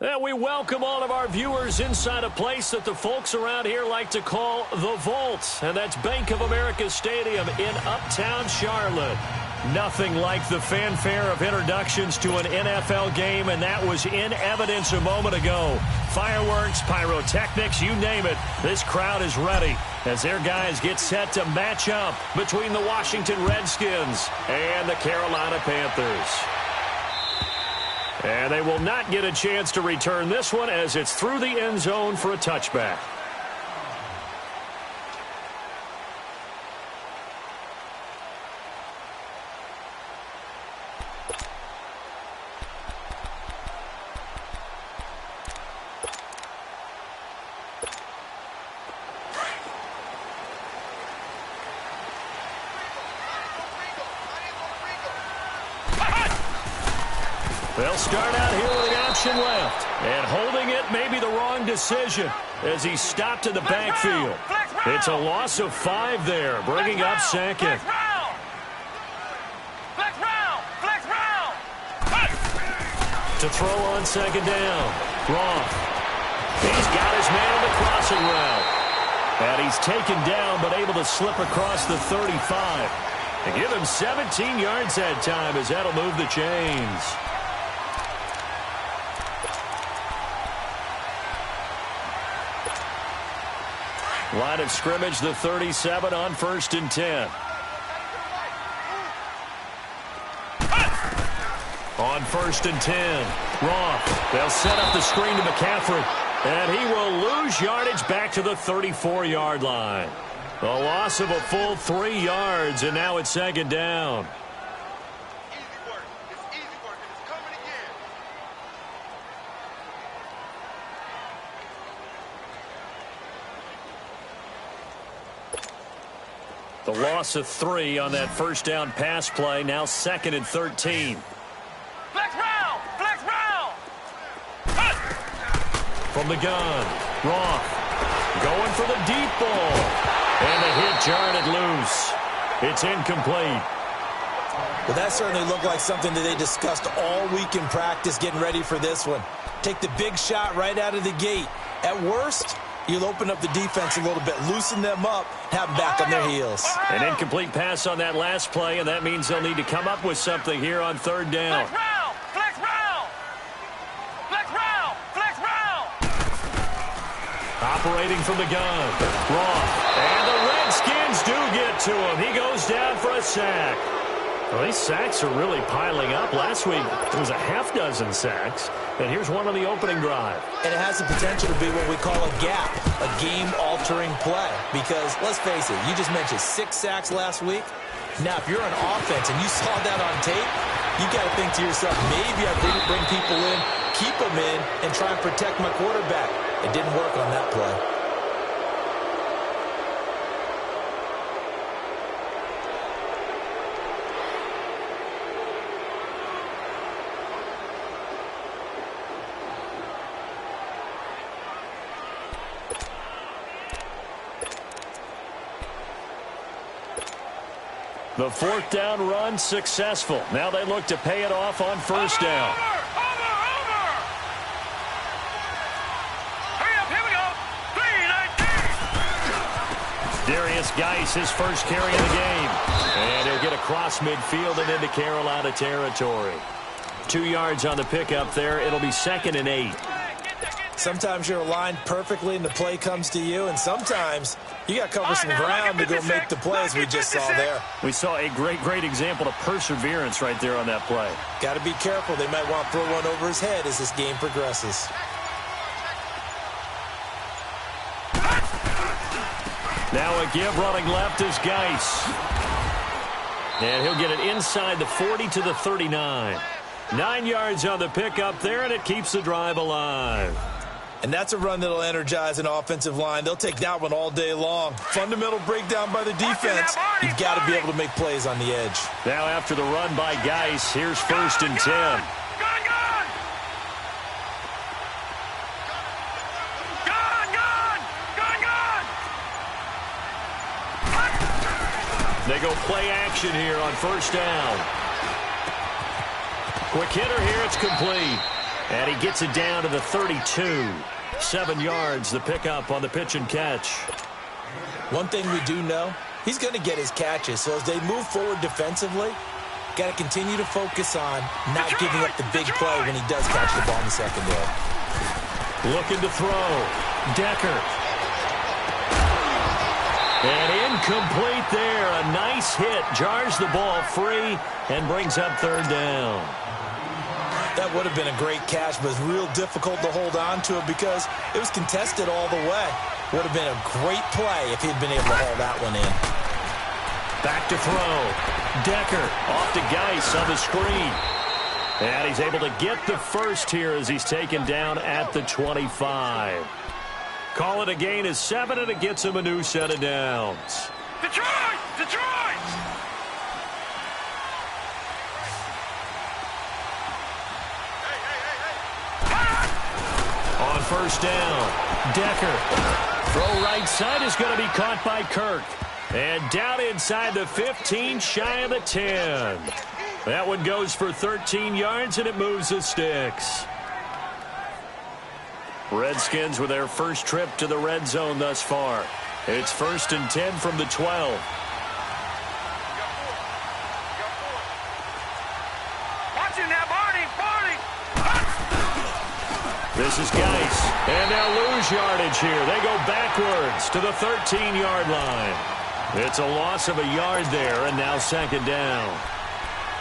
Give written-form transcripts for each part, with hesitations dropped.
We welcome all of our viewers inside a place that the folks around here like to call the Vault, and that's Bank of America Stadium in Uptown Charlotte. Nothing like the fanfare of introductions to an NFL game, and that was in evidence a moment ago. Fireworks, pyrotechnics, you name it. This crowd is ready as their guys get set to match up between the Washington Redskins and the Carolina Panthers. And they will not get a chance to return this one as it's through the end zone for a touchback. They'll start out here with the option left. And holding it may be the wrong decision as he stopped in the backfield. It's a loss of 5 there, bringing up second. To throw on second down. Roth. He's got his man on the crossing route. And he's taken down but able to slip across the 35. And give him 17 yards that time as that'll move the chains. Line of scrimmage, the 37 on 1st and 10. On 1st and 10, Roth. They'll set up the screen to McCaffrey. And he will lose yardage back to the 34-yard line. A loss of a full 3 yards, and now it's second down. The loss of 3 on that first down pass play. Now 2nd and 13. Flex round! Flex round! From the gun, Roth going for the deep ball. And the hit jarred it loose. It's incomplete. Well, that certainly looked like something that they discussed all week in practice getting ready for this one. Take the big shot right out of the gate. At worst, you'll open up the defense a little bit, loosen them up, have them back on their heels. An incomplete pass on that last play, and that means they'll need to come up with something here on 3rd down. Flex round! Flex round! Flex round! Flex round! Operating from the gun, Roth. And the Redskins do get to him. He goes down for a sack. Well, these sacks are really piling up. Last week, it was a half-dozen sacks. And here's one on the opening drive. And it has the potential to be what we call a gap, a game-altering play. Because, let's face it, you just mentioned 6 sacks last week. Now, if you're an offense and you saw that on tape, you got to think to yourself, maybe I bring people in, keep them in, and try and protect my quarterback. It didn't work on that play. The 4th down run successful. Now they look to pay it off on 1st down. Over! Hurry up, here we go! 3-19! Darius Geis, his first carry of the game. And he'll get across midfield and into Carolina territory. 2 yards on the pickup there. It'll be 2nd and 8. Sometimes you're aligned perfectly and the play comes to you, and sometimes you got to cover some ground to go make the play, as we just saw there. We saw a great example of perseverance right there on that play. Got to be careful. They might want to throw one over his head as this game progresses. Now a give running left is Geis. And he'll get it inside the 40 to the 39. 9 yards on the pickup there, and it keeps the drive alive. And that's a run that'll energize an offensive line. They'll take that one all day long. Fundamental breakdown by the defense. You've got to be able to make plays on the edge. Now after the run by Geis, here's 1st and 10. They go play action here on 1st down. Quick hitter here, it's complete. And he gets it down to the 32. 7 yards, the pickup on the pitch and catch. One thing we do know, he's going to get his catches. So as they move forward defensively, got to continue to focus on not giving up the big play when he does catch the ball in the secondary. Looking to throw. Decker. And incomplete there. A nice hit. Jars the ball free and brings up third down. That would have been a great catch, but it's real difficult to hold on to it because it was contested all the way. Would have been a great play if he'd been able to haul that one in. Back to throw. Decker off to Geis on the screen. And he's able to get the first here as he's taken down at the 25. Call it a gain of 7, and it gets him a new set of downs. Detroit! Detroit! On first down, Decker. Throw right side is going to be caught by Kirk. And down inside the 15, shy of the 10. That one goes for 13 yards, and it moves the sticks. Redskins with their first trip to the red zone thus far. It's 1st and 10 from the 12. Watching that, Barney! Barney! This is Geis, and they'll lose yardage here. They go backwards to the 13-yard line. It's a loss of a yard there, and now 2nd down.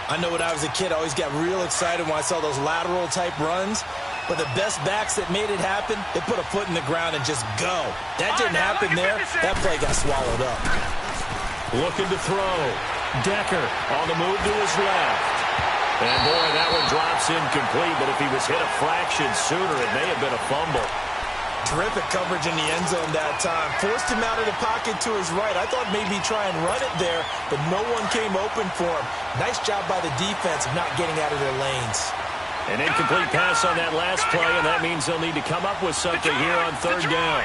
I know when I was a kid, I always got real excited when I saw those lateral-type runs. But the best backs that made it happen, they put a foot in the ground and just go. That didn't happen there. That play got swallowed up. Looking to throw. Decker on the move to his left. And, boy, that one drops incomplete. But if he was hit a fraction sooner, it may have been a fumble. Terrific coverage in the end zone that time. Forced him out of the pocket to his right. I thought maybe try and run it there, but no one came open for him. Nice job by the defense of not getting out of their lanes. An incomplete pass on that last play, and that means they'll need to come up with something here on 3rd down.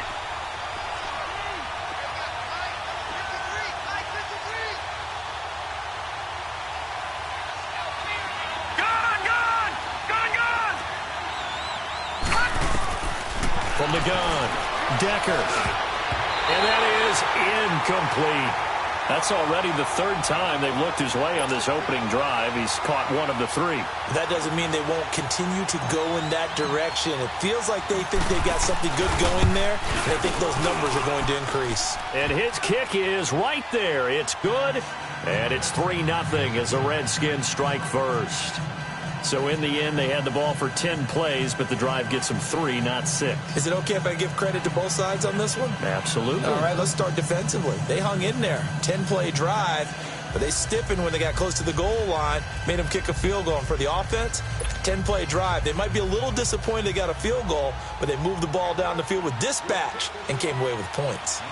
From the gun, Decker. And that is incomplete. That's already the 3rd time they've looked his way on this opening drive. He's caught one of the 3. That doesn't mean they won't continue to go in that direction. It feels like they think they've got something good going there, and they think those numbers are going to increase. And his kick is right there. It's good, and it's 3-0 as the Redskins strike first. So in the end, they had the ball for 10 plays, but the drive gets them 3, not 6. Is it okay if I give credit to both sides on this one? Absolutely. All right, let's start defensively. They hung in there. 10-play drive, but they stiffened when they got close to the goal line, made them kick a field goal. And for the offense, 10-play drive. They might be a little disappointed they got a field goal, but they moved the ball down the field with dispatch and came away with points.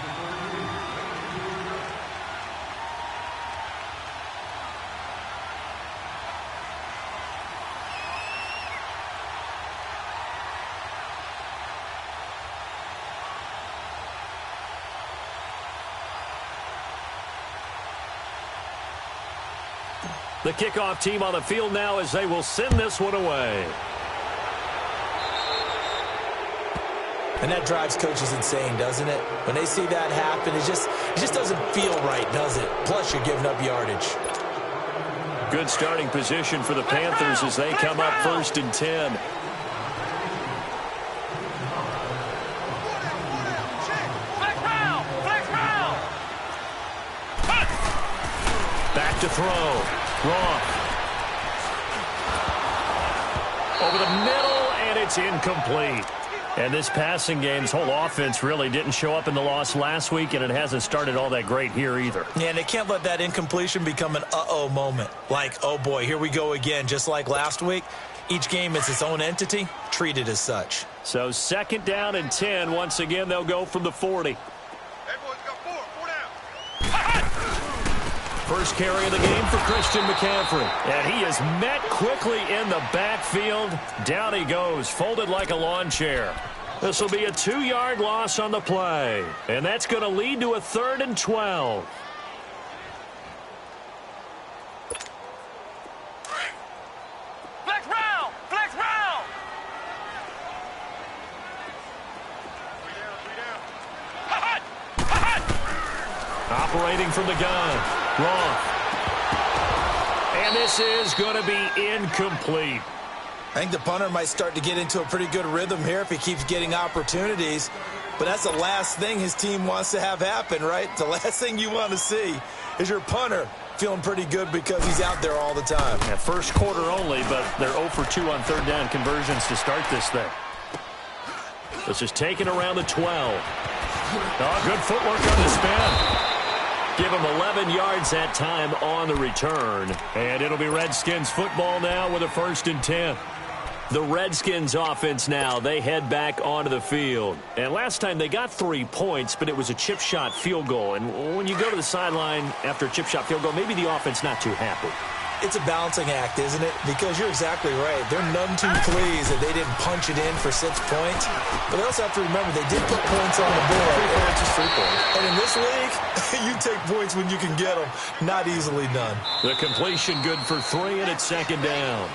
The kickoff team on the field now as they will send this one away. And that drives coaches insane, doesn't it? When they see that happen, it just doesn't feel right, does it? Plus, you're giving up yardage. Good starting position for the Panthers as they come up 1st and 10. Back to throw. Wrong. Over the middle, and it's incomplete. And this passing game's whole offense really didn't show up in the loss last week, and it hasn't started all that great here either. Yeah, and they can't let that incompletion become an uh-oh moment. Like, oh boy, here we go again. Just like last week, each game is its own entity, treated as such. So 2nd down and 10. Once again, they'll go from the 40. First carry of the game for Christian McCaffrey. And he is met quickly in the backfield. Down he goes, folded like a lawn chair. This will be a 2-yard loss on the play. And that's going to lead to a 3rd and 12. Flex round! Flex round! Waiting from the gun. Wrong. And this is going to be incomplete. I think the punter might start to get into a pretty good rhythm here if he keeps getting opportunities. But that's the last thing his team wants to have happen, right? The last thing you want to see is your punter feeling pretty good because he's out there all the time. Yeah, first quarter only, but they're 0 for 2 on third down conversions to start this thing. This is taken around the 12. Oh, good footwork on the spin. Give him 11 yards that time on the return. And it'll be Redskins football now with a 1st and 10. The Redskins offense now, they head back onto the field. And last time they got 3 points, but it was a chip shot field goal. And when you go to the sideline after a chip shot field goal, maybe the offense not too happy. It's a balancing act, isn't it? Because you're exactly right. They're none too pleased that they didn't punch it in for 6 points. But they also have to remember they did put points on the board. 3 points is 3 points. And in this league, you take points when you can get them. Not easily done. The completion good for 3, and it's 2nd down.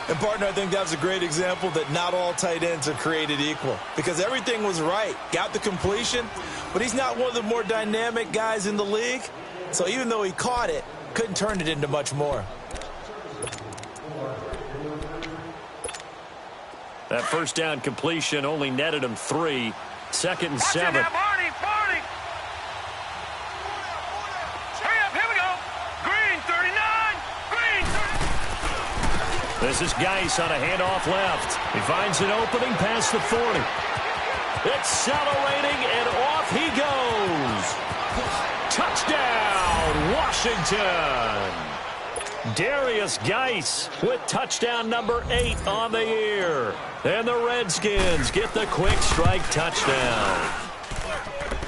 And, partner, I think that was a great example that not all tight ends are created equal. Because everything was right. Got the completion, but he's not one of the more dynamic guys in the league. So even though he caught it, couldn't turn it into much more. That 1st down completion only netted him 3. 2nd and 7. Now, Barney. Hurry up, here we go. Green 39. Green 30. This is Geis on a handoff left. He finds an opening past the 40. Accelerating, and off he goes. Touchdown, Washington. Darius Geis with touchdown number 8 on the year. And the Redskins get the quick strike touchdown.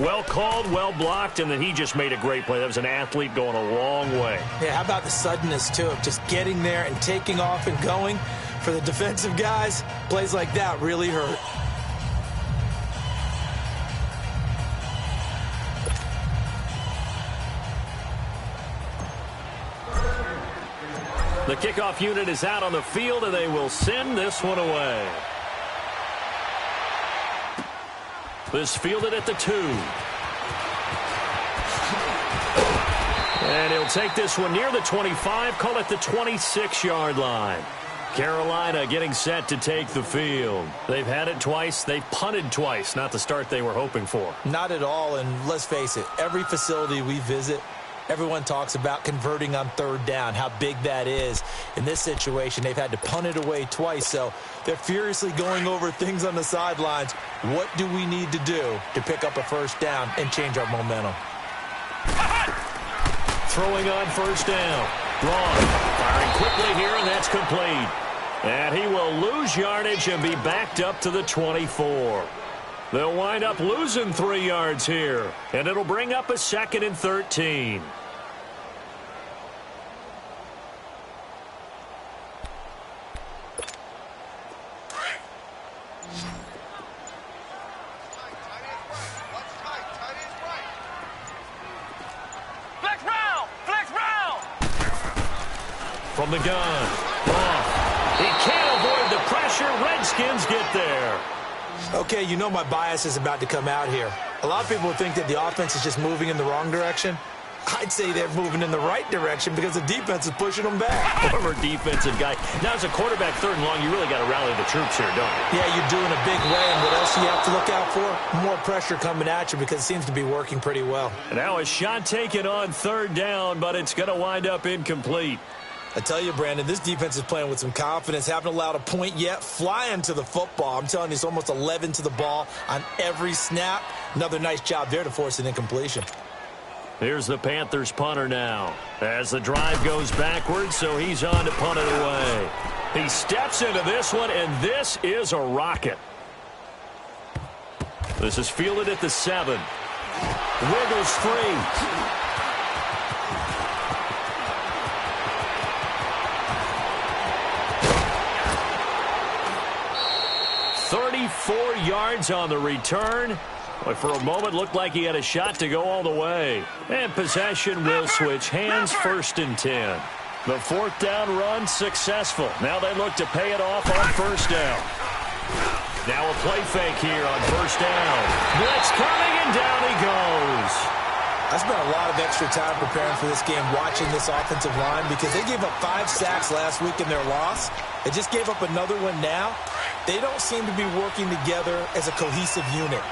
Well called, well blocked, and then he just made a great play. That was an athlete going a long way. Yeah, how about the suddenness, too, of just getting there and taking off and going? For the defensive guys, plays like that really hurt. The kickoff unit is out on the field, and they will send this one away. This fielded at the 2. And he'll take this one near the 25, call it the 26-yard line. Carolina getting set to take the field. They've had it twice. They've punted twice. Not the start they were hoping for. Not at all, and let's face it, every facility we visit, everyone talks about converting on 3rd down, how big that is. In this situation, they've had to punt it away twice, so they're furiously going over things on the sidelines. What do we need to do to pick up a 1st down and change our momentum? Throwing on 1st down. Wrong. Firing quickly here, and that's complete. And he will lose yardage and be backed up to the 24. They'll wind up losing 3 yards here, and it'll bring up a 2nd and 13. Flex round. From the gun. Off. He can't avoid the pressure. Redskins get there. Okay, you know my bias is about to come out here. A lot of people think that the offense is just moving in the wrong direction. I'd say they're moving in the right direction because the defense is pushing them back. Former defensive guy. Now, as a quarterback, 3rd and long, you really got to rally the troops here, don't you? Yeah, you're doing a big way, and what else do you have to look out for? More pressure coming at you because it seems to be working pretty well. And now a shot taken on 3rd down, but it's going to wind up incomplete. I tell you, Brandon, this defense is playing with some confidence. Haven't allowed a point yet. Flying to the football. I'm telling you, it's almost 11 to the ball on every snap. Another nice job there to force an incompletion. Here's the Panthers punter now. As the drive goes backwards, so he's on to punt it away. He steps into this one, and this is a rocket. This is fielded at the 7. Wiggles free. 34 yards on the return. But for a moment, looked like he had a shot to go all the way. And possession will switch hands, 1st and 10. The 4th down run successful. Now they look to pay it off on 1st down. Now a play fake here on 1st down. Blitz coming, and down he goes. I spent a lot of extra time preparing for this game watching this offensive line because they gave up 5 sacks last week in their loss. They just gave up another one now. They don't seem to be working together as a cohesive unit.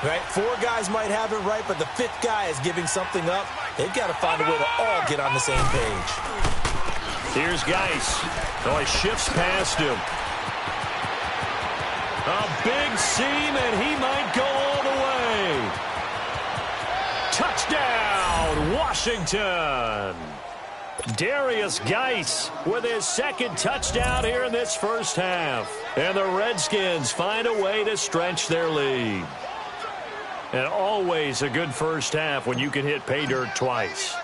Right? 4 guys might have it right, but the 5th guy is giving something up. They've got to find a way to all get on the same page. Here's Geis. Oh, he shifts past him. A big seam, and he might go all the way. Touchdown, Washington. Darius Geis with his 2nd touchdown here in this first half. And the Redskins find a way to stretch their lead. And always a good first half when you can hit pay dirt twice.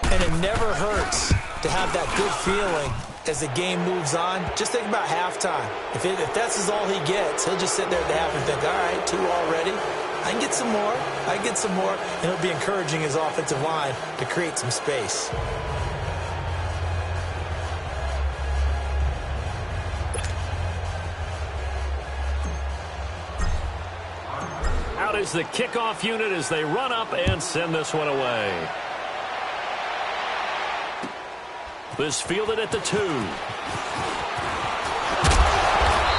And it never hurts to have that good feeling as the game moves on. Just think about halftime. If that's all he gets, he'll just sit there at the half and think, all right, 2 already. I can get some more. I can get some more. And he'll be encouraging his offensive line to create some space. Out is the kickoff unit as they run up and send this one away. This fielded at the 2.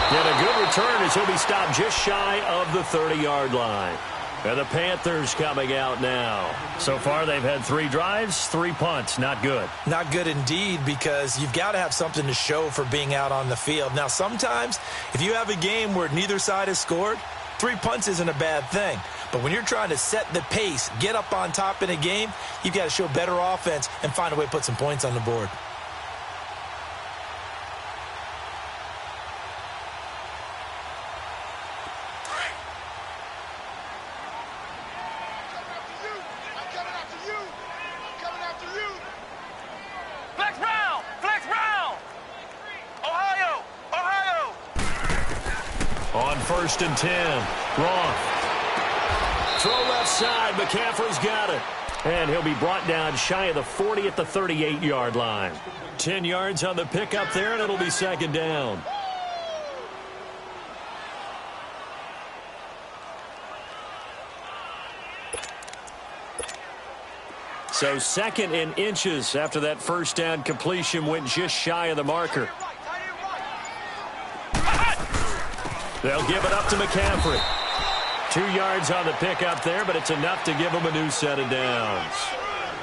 And a good return as he'll be stopped just shy of the 30-yard line. And the Panthers coming out now. So far, they've had 3 drives, 3 punts. Not good. Not good indeed, because you've got to have something to show for being out on the field. Now, sometimes, if you have a game where neither side has scored, 3 punts isn't a bad thing. But when you're trying to set the pace, get up on top in a game, you've got to show better offense and find a way to put some points on the board. On 1st and 10, Roth. Throw left side, McCaffrey's got it. And he'll be brought down shy of the 40 at the 38-yard line. 10 yards on the pickup there, and it'll be 2nd down. So 2nd in inches after that first down completion went just shy of the marker. They'll give it up to McCaffrey. 2 yards on the pickup there, but it's enough to give him a new set of downs.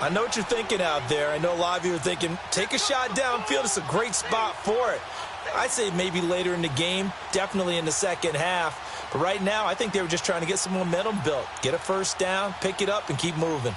I know what you're thinking out there. I know a lot of you are thinking, take a shot downfield. It's a great spot for it. I'd say maybe later in the game, definitely in the second half. But right now, I think they were just trying to get some momentum built. Get a first down, pick it up, and keep moving.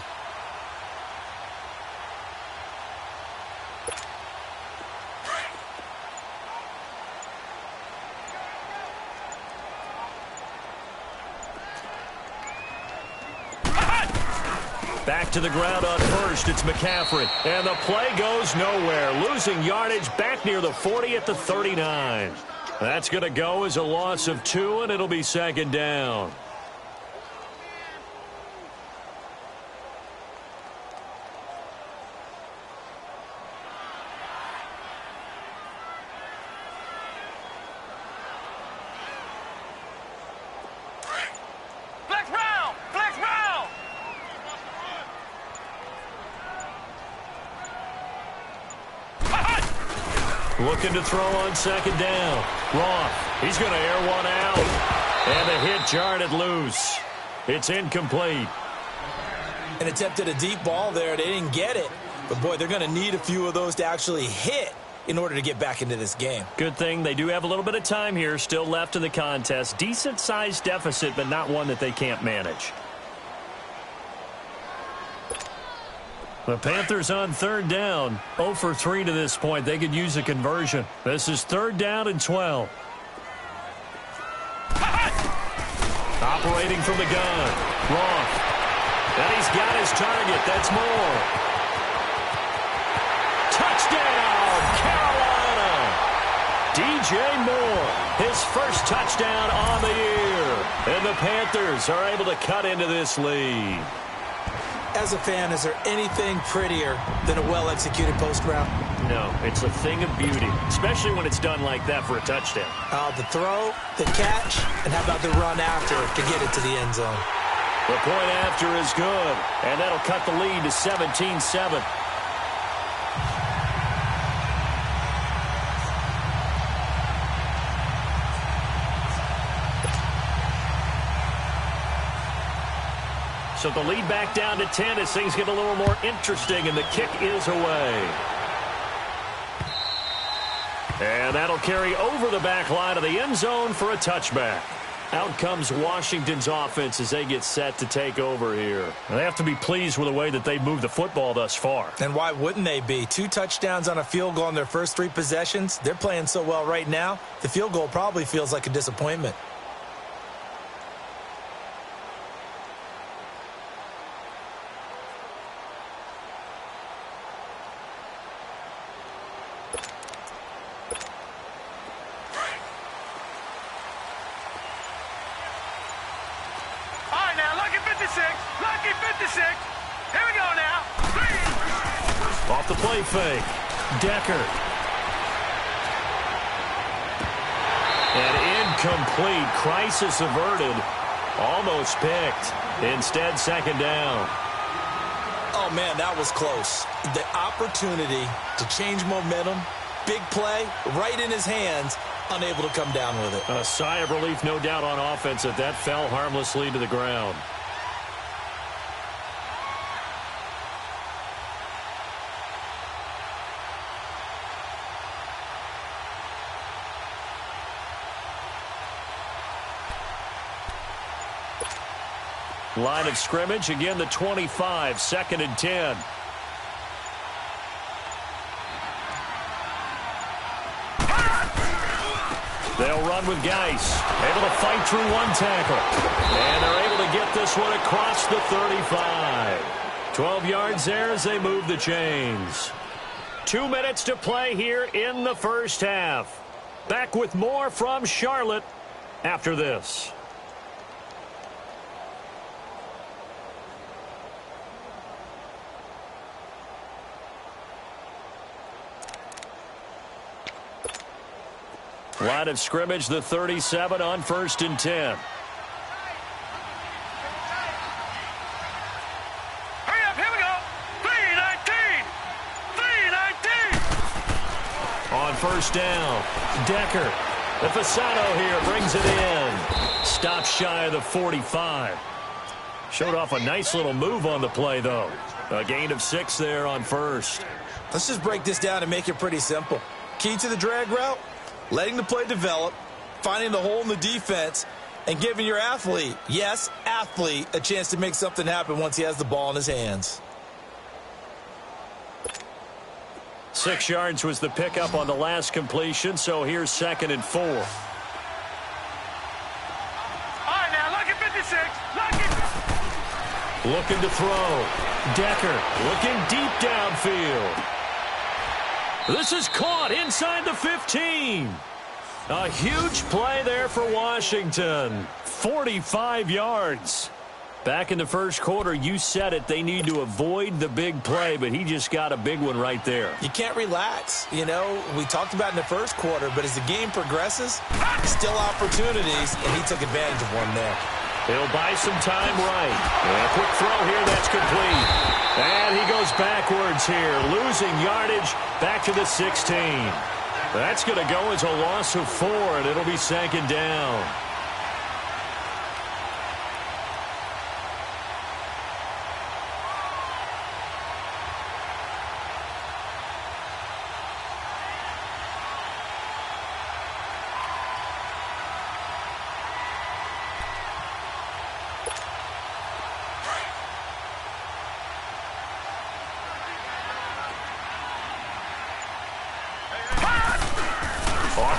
Back to the ground on 1st. It's McCaffrey. And the play goes nowhere. Losing yardage back near the 40 at the 39. That's going to go as a loss of 2, and it'll be 2nd down. Looking to throw on 2nd down. Roth, he's going to air one out. And the hit jarred it loose. It's incomplete. And attempted a deep ball there. They didn't get it. But, boy, they're going to need a few of those to actually hit in order to get back into this game. Good thing they do have a little bit of time here still left in the contest. Decent-sized deficit, but not one that they can't manage. The Panthers on 3rd down. 0 for 3 to this point. They could use a conversion. This is 3rd down and 12. Operating from the gun. Roth. And he's got his target. That's Moore. Touchdown, Carolina. DJ Moore, his first touchdown on the year. And the Panthers are able to cut into this lead. As a fan, is there anything prettier than a well-executed post route? No, it's a thing of beauty, especially when it's done like that for a touchdown. The throw, the catch, and how about the run after to get it to the end zone? The point after is good, and that'll cut the lead to 17-7. So the lead back down to 10 as things get a little more interesting, and the kick is away. And that'll carry over the back line of the end zone for a touchback. Out comes Washington's offense as they get set to take over here. And they have to be pleased with the way that they've moved the football thus far. And why wouldn't they be? 2 touchdowns on a field goal in their first 3 possessions. They're playing so well right now, the field goal probably feels like a disappointment. Lucky 56. Here we go now. Off the play fake. Decker. And incomplete. Crisis averted. Almost picked. Instead, second down. Oh, man, that was close. The opportunity to change momentum, big play, right in his hands, unable to come down with it. A sigh of relief, no doubt, on offense that fell harmlessly to the ground. Line of scrimmage, again the 25, 2nd and 10. They'll run with Geis, able to fight through one tackle. And they're able to get this one across the 35. 12 yards there as they move the chains. 2 minutes to play here in the first half. Back with more from Charlotte after this. Line of scrimmage, the 37 on 1st and 10. Hurry up, here we go. 3-19. 3-19. On 1st down, Decker. The Fasano here brings it in. Stop shy of the 45. Showed off a nice little move on the play, though. A gain of 6 there on 1st. Let's just break this down and make it pretty simple. Key to the drag route? Letting the play develop, finding the hole in the defense, and giving your athlete, yes, athlete, a chance to make something happen once he has the ball in his hands. 6 yards was the pickup on the last completion, so here's 2nd and 4. All right, now, lucky 56. Lucky. Looking to throw. Decker looking deep downfield. This is caught inside the 15. A huge play there for Washington. 45 yards. Back in the first quarter, you said it, they need to avoid the big play, but he just got a big one right there. You can't relax. You know, we talked about in the first quarter, but as the game progresses, still opportunities, and he took advantage of one there. He'll buy some time right. And a quick throw here, that's complete. And he goes backwards here, losing yardage back to the 16. That's going to go as a loss of 4, and it'll be 2nd down.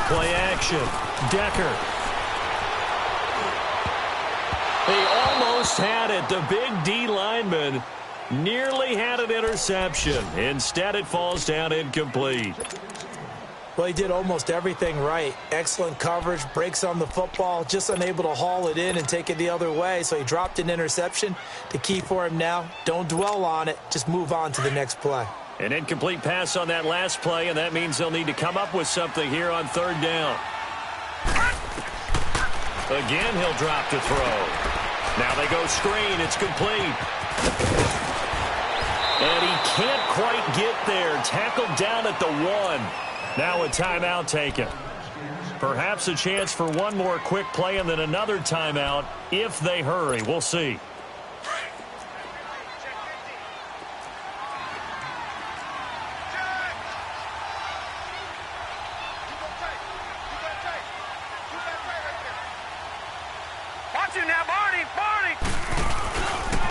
Play action. Decker. He almost had it. The big D lineman nearly had an interception. Instead, it falls down incomplete. Well, he did almost everything right. Excellent coverage, breaks on the football, just unable to haul it in and take it the other way, so he dropped an interception. The key for him now, don't dwell on it, just move on to the next play. An incomplete pass on that last play, and that means they'll need to come up with something here on 3rd down. Again, he'll drop to throw. Now they go screen. It's complete. And he can't quite get there. Tackled down at the 1. Now a timeout taken. Perhaps a chance for one more quick play and then another timeout if they hurry. We'll see. Watch it now, Barney.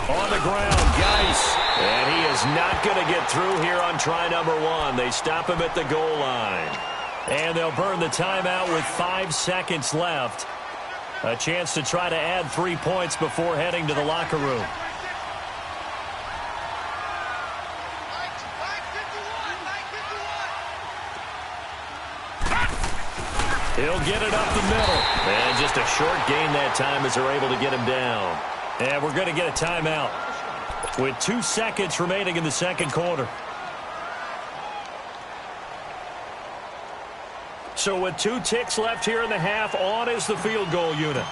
On the ground, Geis. And he is not going to get through here on try number 1. They stop him at the goal line. And they'll burn the timeout with 5 seconds left. A chance to try to add 3 points before heading to the locker room. He'll get it up the middle. And just a short gain that time as they're able to get him down. And we're going to get a timeout with 2 seconds remaining in the second quarter. So with 2 ticks left here in the half, on is the field goal unit.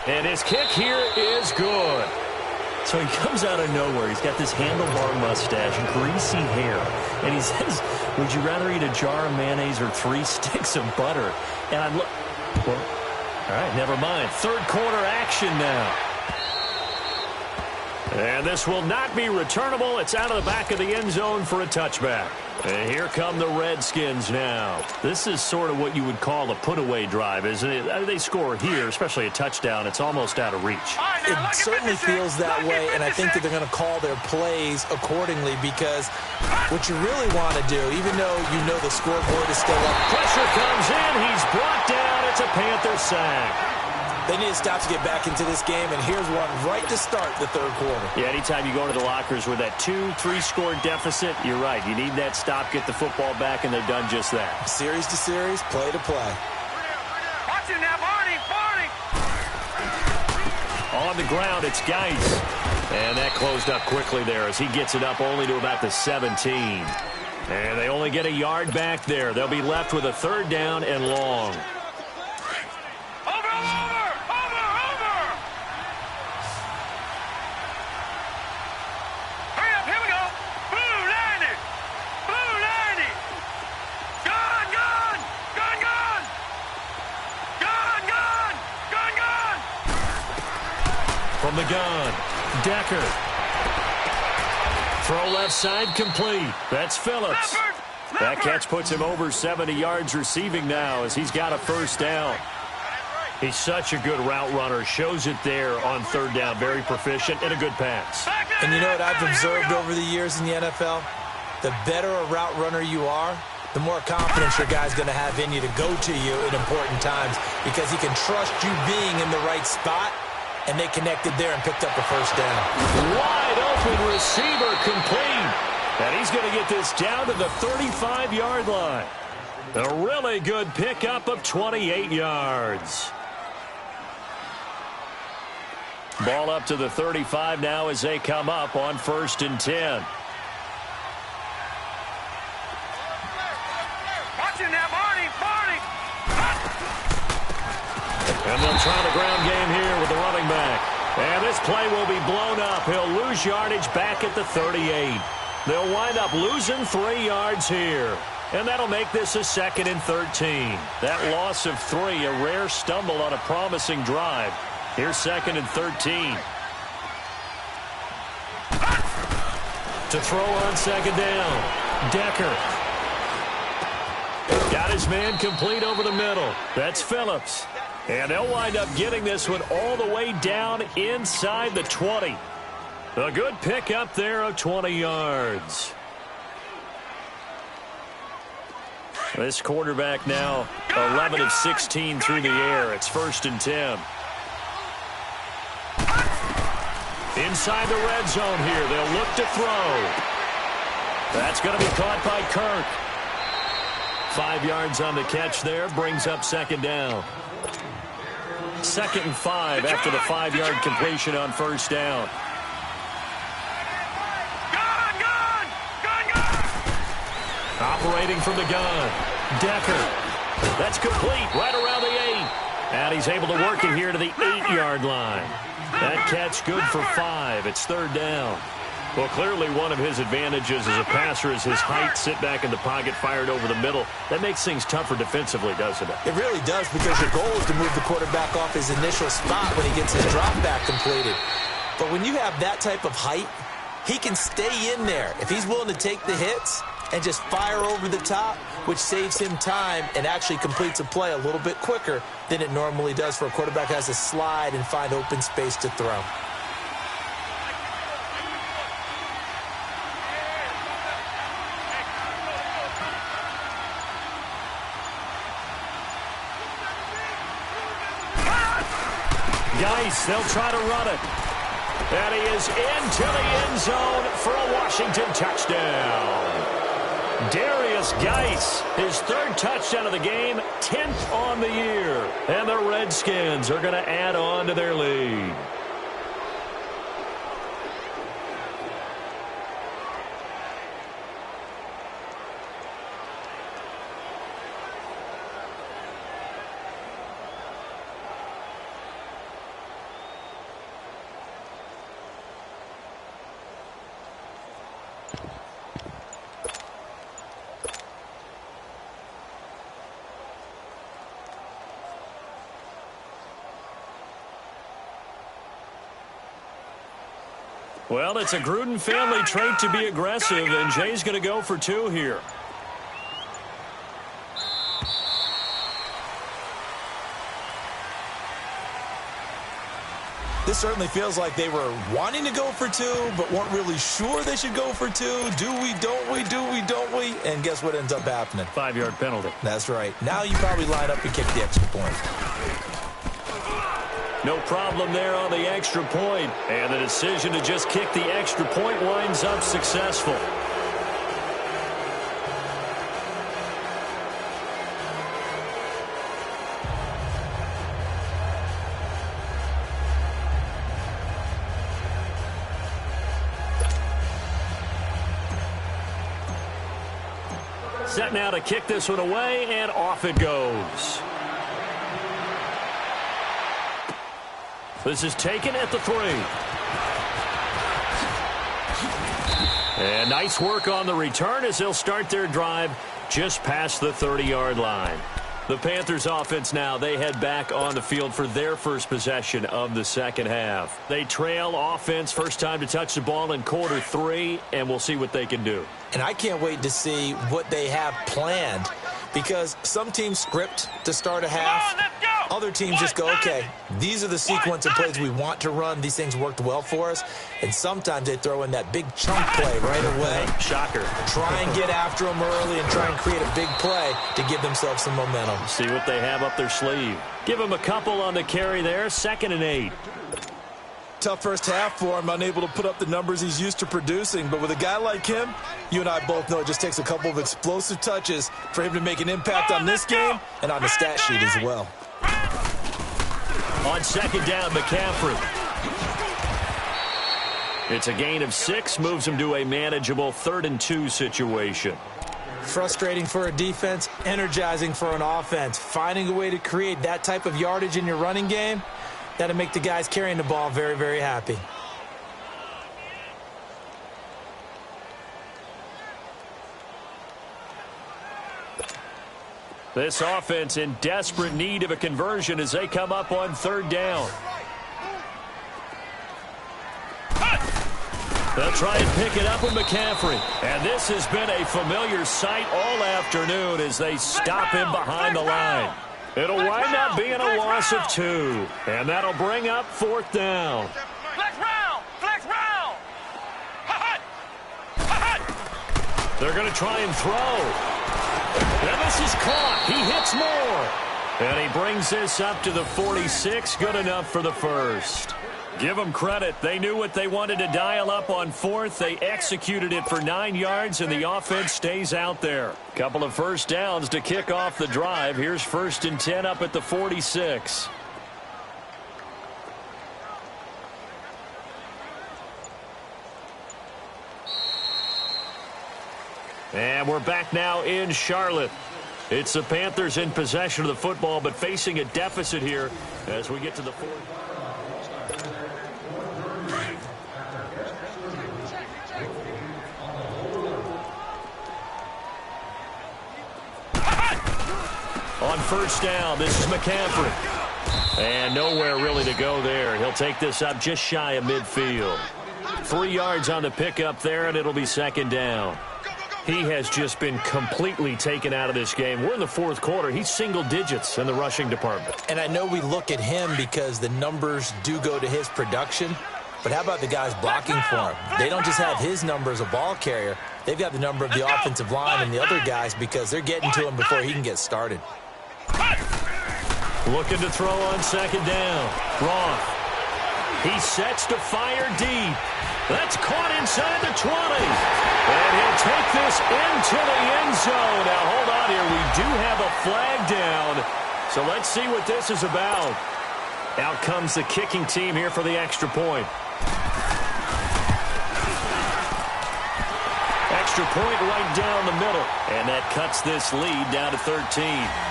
And his kick here is good. So he comes out of nowhere. He's got this handlebar mustache, greasy hair. And he says, would you rather eat a jar of mayonnaise or 3 sticks of butter? And I'm well, all right, never mind. Third quarter action now. And this will not be returnable. It's out of the back of the end zone for a touchback. And here come the Redskins now. This is sort of what you would call a put-away drive, isn't it? They score here, especially a touchdown. It's almost out of reach. It certainly feels that way, and I think that they're going to call their plays accordingly because what you really want to do, even though you know the scoreboard is still up. Pressure comes in. He's brought down. It's a Panther sack. They need to stop to get back into this game, and here's one right to start the third quarter. Yeah, anytime you go into the lockers with that 2-3 score deficit, you're right. You need that stop, get the football back, and they've done just that. Series to series, play to play. Watch it now, Barney. On the ground, it's Geis. And that closed up quickly there as he gets it up only to about the 17. And they only get a yard back there. They'll be left with a third down and long. From the gun, Decker. Throw left side complete. That's Phillips. That catch puts him over 70 yards receiving now as he's got a first down. He's such a good route runner. Shows it there on third down. Very proficient and a good pass. And you know what I've observed over the years in the NFL? The better a route runner you are, the more confidence your guy's going to have in you to go to you in important times because he can trust you being in the right spot. And they connected there and picked up a first down. Wide open receiver complete. And he's going to get this down to the 35-yard line. A really good pickup of 28 yards. Ball up to the 35 now as they come up on 1st and 10. Watch it now, Barney. And they'll try the ground game here with the running back. And this play will be blown up. He'll lose yardage back at the 38. They'll wind up losing 3 yards here. And that'll make this a 2nd and 13. That loss of 3, a rare stumble on a promising drive. Here's 2nd and 13. To throw on 2nd down. Decker. Got his man complete over the middle. That's Phillips. And they'll wind up getting this one all the way down inside the 20. A good pick up there of 20 yards. This quarterback now 11 of 16 through the air. It's 1st and 10. Inside the red zone here. They'll look to throw. That's going to be caught by Kirk. 5 yards on the catch there. Brings up 2nd down. 2nd and 5 after the 5-yard completion on 1st down. Operating from the gun. Decker. That's complete right around the 8. And he's able to work it here to the 8-yard line. That catch good for 5. It's third down. Well, clearly one of his advantages as a passer is his height. Sit back in the pocket, fired over the middle. That makes things tougher defensively, doesn't it? It really does, because your goal is to move the quarterback off his initial spot when he gets his drop back completed. But when you have that type of height, he can stay in there if he's willing to take the hits and just fire over the top, which saves him time and actually completes a play a little bit quicker than it normally does for a quarterback who has to slide and find open space to throw. Geis, they'll try to run it. And he is into the end zone for a Washington touchdown. Darius Geis, his third touchdown of the game, 10th on the year. And the Redskins are going to add on to their lead. Well, it's a Gruden family trait to be aggressive, and Jay's going to go for 2 here. This certainly feels like they were wanting to go for 2, but weren't really sure they should go for 2. Do we, don't we, do we, don't we? And guess what ends up happening? 5-yard penalty. That's right. Now you probably line up and kick the extra point. No problem there on the extra point. And the decision to just kick the extra point winds up successful. Set now to kick this one away, and off it goes. This is taken at the 3. And nice work on the return as they'll start their drive just past the 30-yard line. The Panthers offense now, they head back on the field for their first possession of the second half. They trail offense, first time to touch the ball in quarter 3, and we'll see what they can do. And I can't wait to see what they have planned, because some teams script to start a half. Other teams just go, okay, these are the sequence of plays we want to run. These things worked well for us. And sometimes they throw in that big chunk play right away. Shocker. Try and get after them early and try and create a big play to give themselves some momentum. See what they have up their sleeve. Give them a couple on the carry there, 2nd and 8. Tough first half for him, unable to put up the numbers he's used to producing. But with a guy like him, you and I both know it just takes a couple of explosive touches for him to make an impact on this game and on the stat sheet as well. On 2nd down, McCaffrey. It's a gain of 6, moves him to a manageable 3rd and 2 situation. Frustrating for a defense, energizing for an offense. Finding a way to create that type of yardage in your running game, that'll make the guys carrying the ball very, very happy. This offense in desperate need of a conversion as they come up on 3rd down. They'll try and pick it up with McCaffrey. And this has been a familiar sight all afternoon as they stop him behind the line. It'll wind up being a loss of 2. And that'll bring up 4th down. Flex round! Flex round! They're going to try and throw. And this is caught. He hits more. And he brings this up to the 46. Good enough for the first. Give them credit. They knew what they wanted to dial up on 4th. They executed it for 9 yards, and the offense stays out there. Couple of first downs to kick off the drive. Here's 1st and 10 up at the 46. And we're back now in Charlotte. It's the Panthers in possession of the football, but facing a deficit here as we get to the fourth. On first down, this is McCaffrey. And nowhere really to go there. He'll take this up just shy of midfield. 3 yards on the pickup there, and it'll be second down. He has just been completely taken out of this game. We're in the fourth quarter. He's single digits in the rushing department. And I know we look at him because the numbers do go to his production. But how about the guys blocking for him? They don't just have his number as a ball carrier. They've got the number of the offensive line and the other guys because they're getting to him before he can get started. Looking to throw on second down. Roth. He sets to fire deep. That's caught inside the 20. And he'll take this into the end zone. Now, hold on here. We do have a flag down. So let's see what this is about. Out comes the kicking team here for the extra point. Extra point right down the middle. And that cuts this lead down to 13.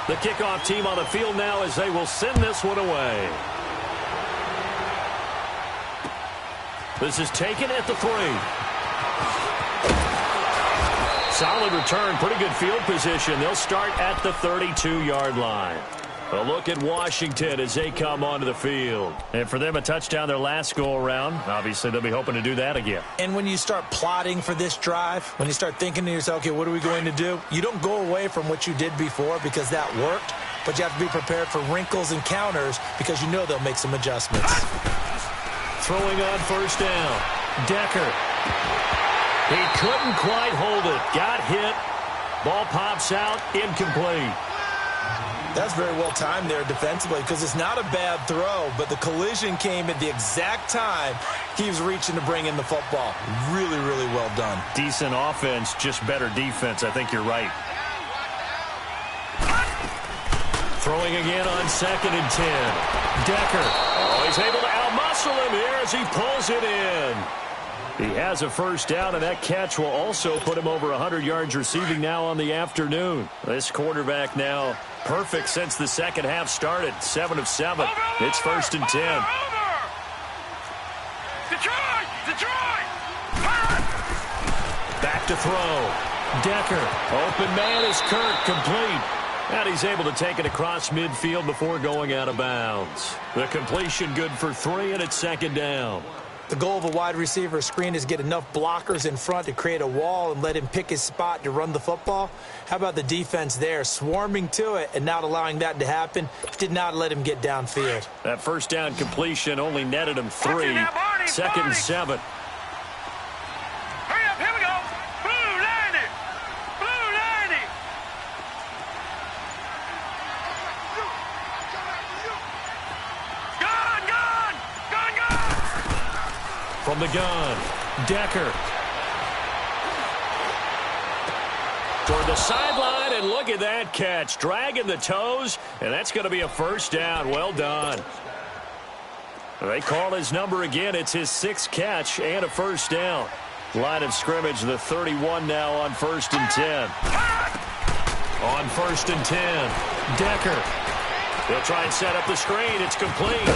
The kickoff team on the field now as they will send this one away. This is taken at the 3. Solid return, pretty good field position. They'll start at the 32-yard line. A look at Washington as they come onto the field. And for them, a touchdown their last go-around. Obviously, they'll be hoping to do that again. And when you start plotting for this drive, when you start thinking to yourself, okay, what are we going to do? You don't go away from what you did before because that worked, but you have to be prepared for wrinkles and counters because you know they'll make some adjustments. Throwing on first down. Decker. He couldn't quite hold it. Got hit. Ball pops out. Incomplete. That's very well timed there defensively because it's not a bad throw, but the collision came at the exact time he was reaching to bring in the football. Really, really well done. Decent offense, just better defense. I think you're right. Throwing again on second and 10. Decker. Oh, he's able to outmuscle him here as he pulls it in. He has a first down, and that catch will also put him over 100 yards receiving now on the afternoon. This quarterback now perfect since the second half started. 7 of 7. It's first and 10. Detroit! Back to throw. Decker. Open man is Kirk, complete. And he's able to take it across midfield before going out of bounds. The completion good for 3, and it's second down. The goal of a wide receiver screen is get enough blockers in front to create a wall and let him pick his spot to run the football. How about the defense there, swarming to it and not allowing that to happen? Did not let him get downfield. That first down completion only netted him 3. Second and 7. Hurry up, here we go. Blue 90. Blue 90. Gun. From the gun, Decker. Toward the sideline, and look at that catch. Dragging the toes, and that's going to be a first down. Well done. They call his number again. It's his 6th catch and a first down. Line of scrimmage, the 31 now on first and 10. On first and 10, Decker. He'll try and set up the screen. It's complete.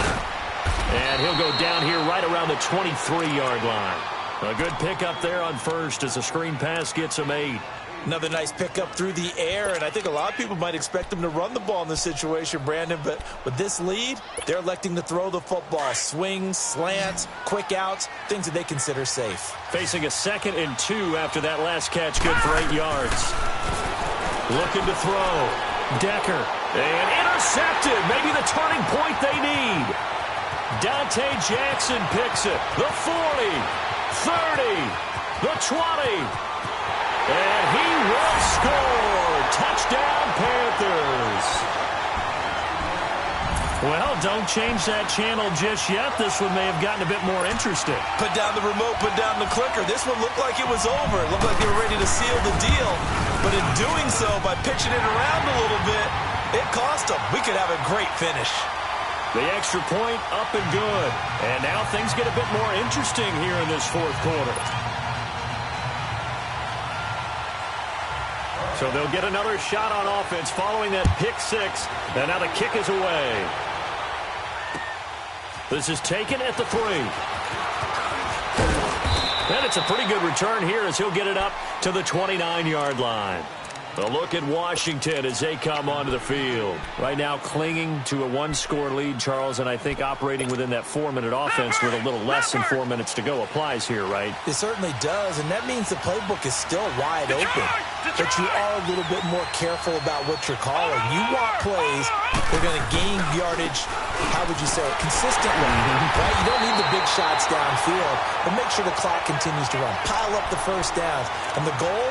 And he'll go down here right around the 23-yard line. A good pickup there on first as the screen pass gets him 8. Another nice pickup through the air, and I think a lot of people might expect them to run the ball in this situation, Brandon, but with this lead, they're electing to throw the football. Swings, slants, quick outs, things that they consider safe. Facing a 2nd and 2 after that last catch, good for 8 yards. Looking to throw. Decker. And intercepted. Maybe the turning point they need. Dante Jackson picks it. The 40, 30, the 20. And he will score. Touchdown, Panthers. Well, don't change that channel just yet. This one may have gotten a bit more interesting. Put down the remote, put down the clicker. This one looked like it was over. It looked like they were ready to seal the deal. But in doing so, by pitching it around a little bit, it cost them. We could have a great finish. The extra point up and good. And now things get a bit more interesting here in this fourth quarter. So they'll get another shot on offense following that pick six. And now the kick is away. This is taken at the 3. And it's a pretty good return here as he'll get it up to the 29-yard line. A look at Washington as they come onto the field. Right now clinging to a one-score lead, Charles, and I think operating within that 4-minute offense with a little less than 4 minutes to go applies here, right? It certainly does, and that means the playbook is still wide open. But you are a little bit more careful about what you're calling. You want plays that are going to gain yardage, how would you say it, consistently, right? You don't need the big shots downfield, but make sure the clock continues to run. Pile up the first downs. And the goal?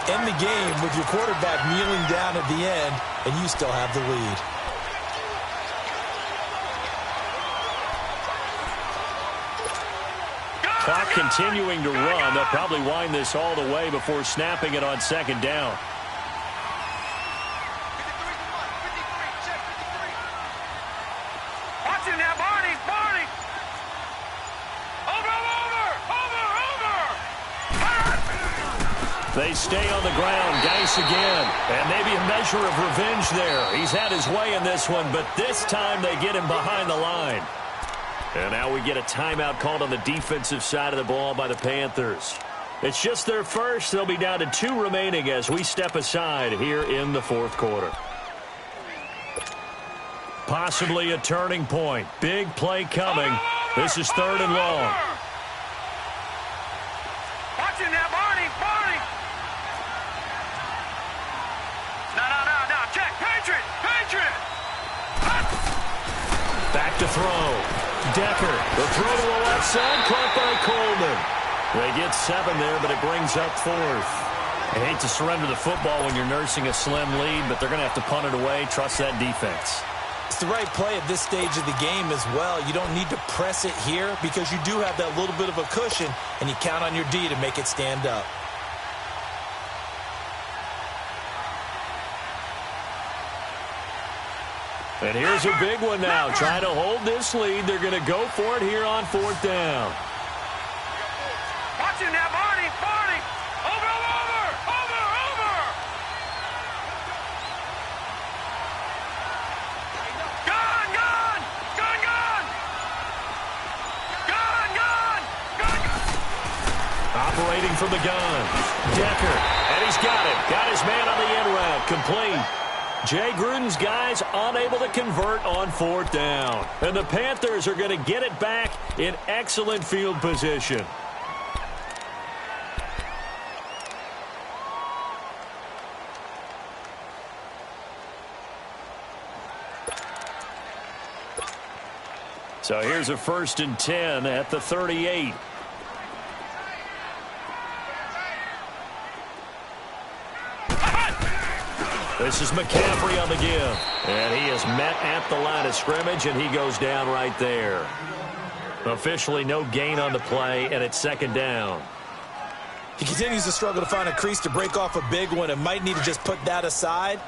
End the game with your quarterback kneeling down at the end, and you still have the lead. Clock continuing to run. They'll probably wind this all the way before snapping it on second down. Watch him now, Barney! They stay on the ground. Geis again. And maybe a measure of revenge there. He's had his way in this one, but this time they get him behind the line. And now we get a timeout called on the defensive side of the ball by the Panthers. It's just their first. They'll be down to 2 remaining as we step aside here in the fourth quarter. Possibly a turning point. Big play coming. This is 3rd and long. Watch him now, Barney! No, check! Patriot! Back to throw. Decker, the throw to the left side, caught by Coleman. They get 7 there, but it brings up 4th. I hate to surrender the football when you're nursing a slim lead, but they're going to have to punt it away. Trust that defense. It's the right play at this stage of the game as well. You don't need to press it here because you do have that little bit of a cushion, and you count on your D to make it stand up. And here's a big one now. Trying to hold this lead. They're going to go for it here on 4th down. Watch him now, Barney! Over! Gone! Operating from the gun. Decker. And he's got it. Got his man on the end route. Complete. Jay Gruden's guys unable to convert on 4th down. And the Panthers are going to get it back in excellent field position. So here's a 1st and 10 at the 38. This is McCaffrey on the give. And he is met at the line of scrimmage, and he goes down right there. Officially no gain on the play, and it's 2nd down. He continues to struggle to find a crease to break off a big one and might need to just put that aside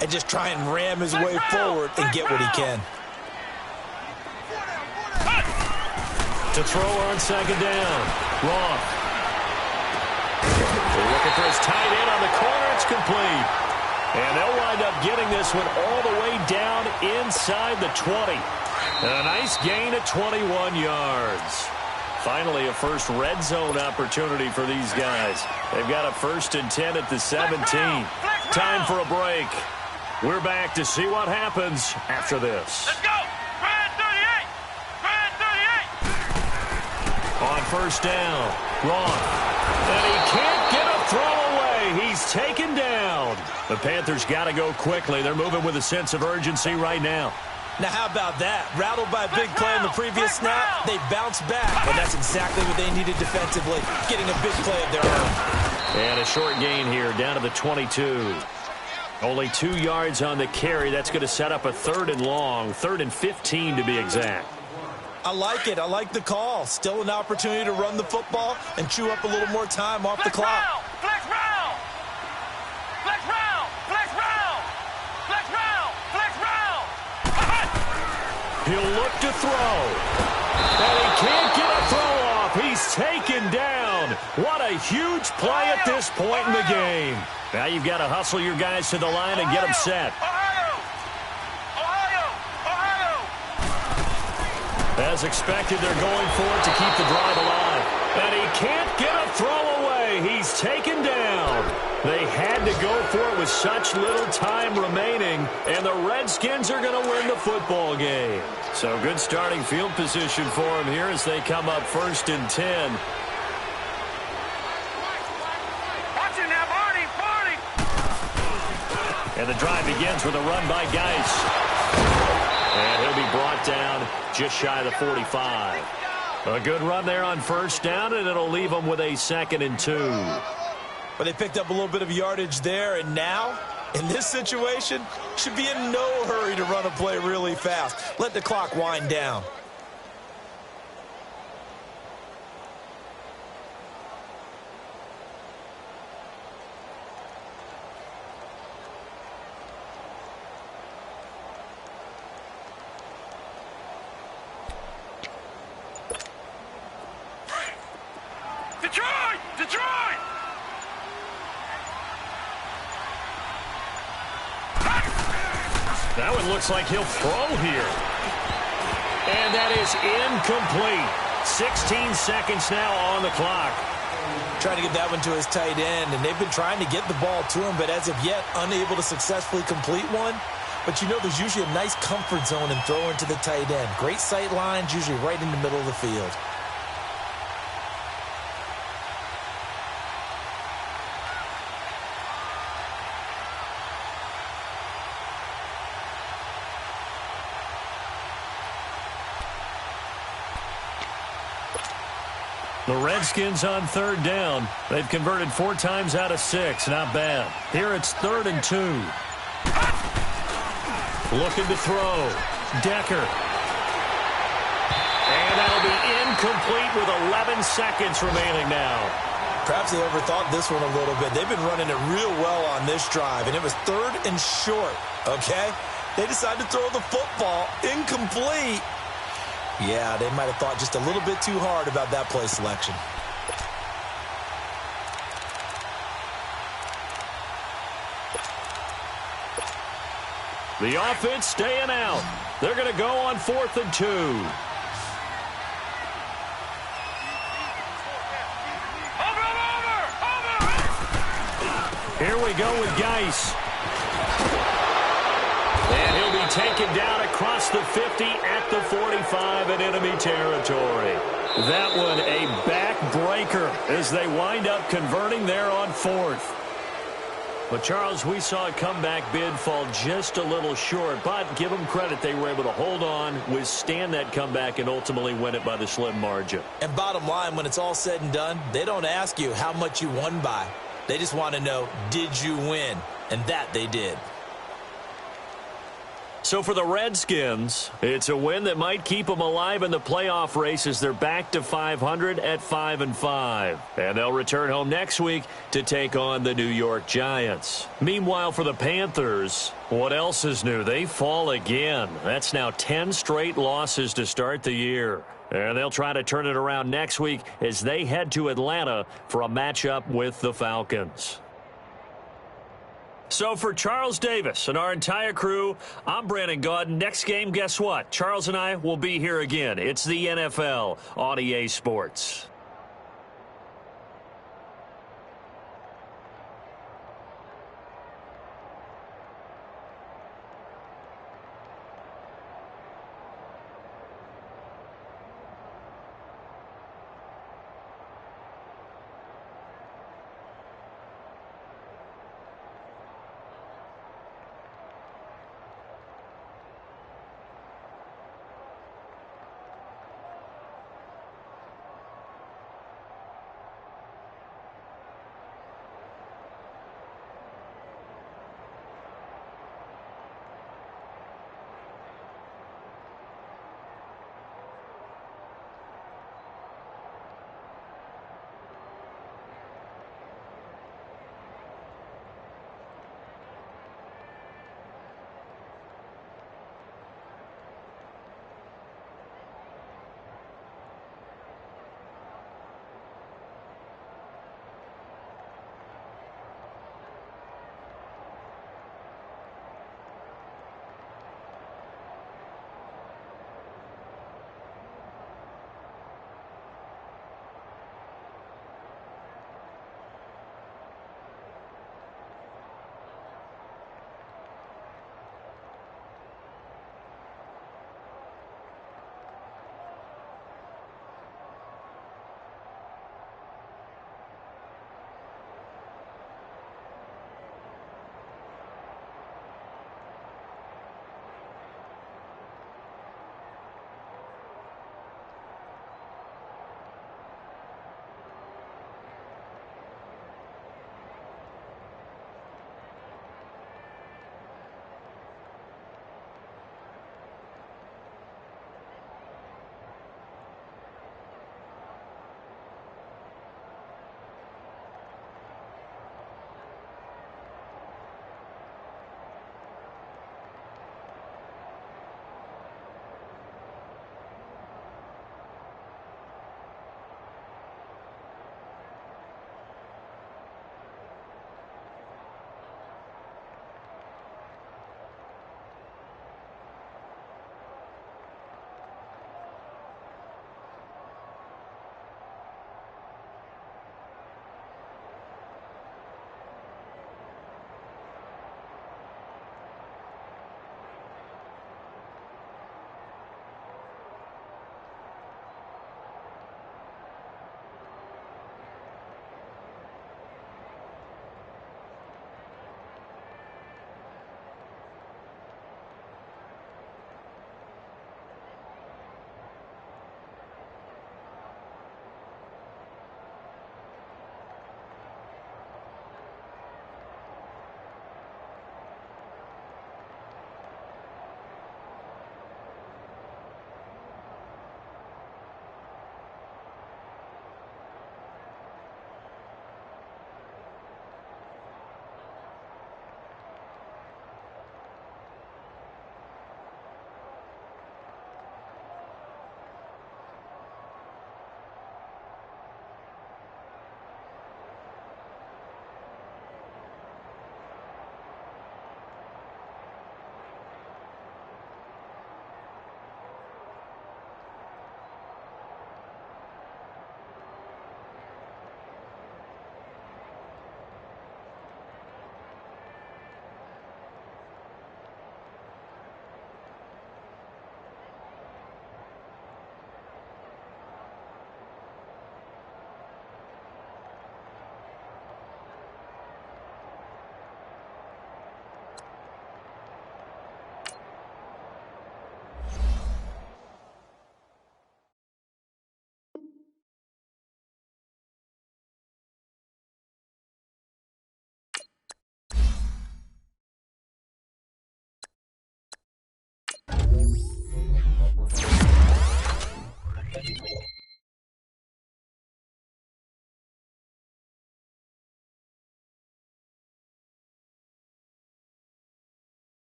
and just try and ram his way forward and get what he can. To throw on 2nd down. Roth. They're looking for his tight end on the corner. It's complete. And they'll wind up getting this one all the way down inside the 20. And a nice gain at 21 yards. Finally, a first red zone opportunity for these guys. They've got a 1st and 10 at the 17. Time for a break. We're back to see what happens after this. Let's go! Brad 38! On 1st down, Roth. And he can't get a throw away. He's taken down. The Panthers got to go quickly. They're moving with a sense of urgency right now. Now, how about that? Rattled by a big play in the previous snap, they bounced back, and that's exactly what they needed defensively, getting a big play of their own. And a short gain here, down to the 22. Only 2 yards on the carry. That's going to set up a 3rd and long, 3rd and 15 to be exact. I like it. I like the call. Still an opportunity to run the football and chew up a little more time off the clock. Flex round! Flex round! Flex round! Flex round! Flex round! He'll look to throw. And he can't get a throw off. He's taken down. What a huge play at this point in the game. Now you've got to hustle your guys to the line and get them set. As expected, they're going for it to keep the drive alive. And he can't get a throw away. He's taken down. They had to go for it with such little time remaining, and the Redskins are going to win the football game. So good starting field position for them here as they come up 1st and 10. Watch it now, Barney! And the drive begins with a run by Geis. And he'll be brought down just shy of the 45. A good run there on 1st down, and it'll leave them with a 2nd and 2. But they picked up a little bit of yardage there, and now, in this situation, should be in no hurry to run a play really fast. Let the clock wind down. Detroit! Detroit! That one looks like he'll throw here. And that is incomplete. 16 seconds now on the clock. Trying to get that one to his tight end, and they've been trying to get the ball to him, but as of yet, unable to successfully complete one. But you know there's usually a nice comfort zone in throwing to the tight end. Great sight lines, usually right in the middle of the field. The Redskins on 3rd down. They've converted 4 times out of 6. Not bad. Here it's 3rd and 2. Looking to throw. Decker. And that'll be incomplete with 11 seconds remaining now. Perhaps they overthought this one a little bit. They've been running it real well on this drive, and it was 3rd and short, okay? They decided to throw the football. Incomplete. Yeah, they might have thought just a little bit too hard about that play selection. The offense staying out. They're going to go on 4th and 2. Here we go with Geis. And he'll be taken down across the 50 at the 45 in enemy territory. That one a backbreaker as they wind up converting there on 4th. But, Charles, we saw a comeback bid fall just a little short, but give them credit. They were able to hold on, withstand that comeback, and ultimately win it by the slim margin. And bottom line, when it's all said and done, they don't ask you how much you won by. They just want to know, did you win? And that they did. So for the Redskins, it's a win that might keep them alive in the playoff race as they're back to 500 at 5-5. And they'll return home next week to take on the New York Giants. Meanwhile, for the Panthers, what else is new? They fall again. That's now 10 straight losses to start the year. And they'll try to turn it around next week as they head to Atlanta for a matchup with the Falcons. So for Charles Davis and our entire crew, I'm Brandon Gaudin. Next game, guess what? Charles and I will be here again. It's the NFL on EA Sports.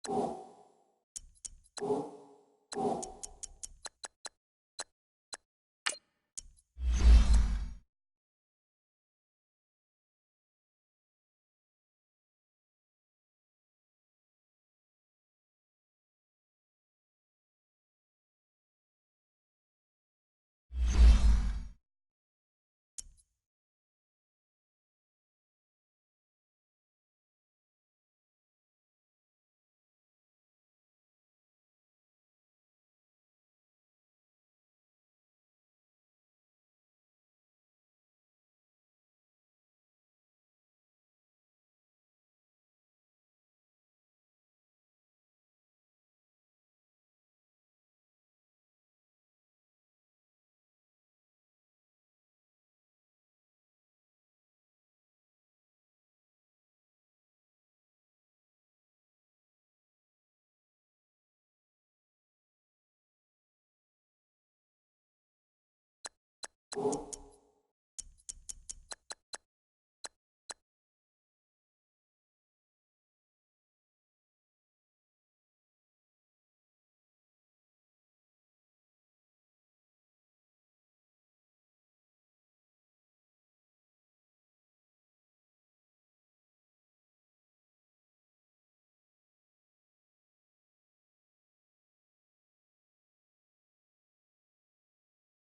you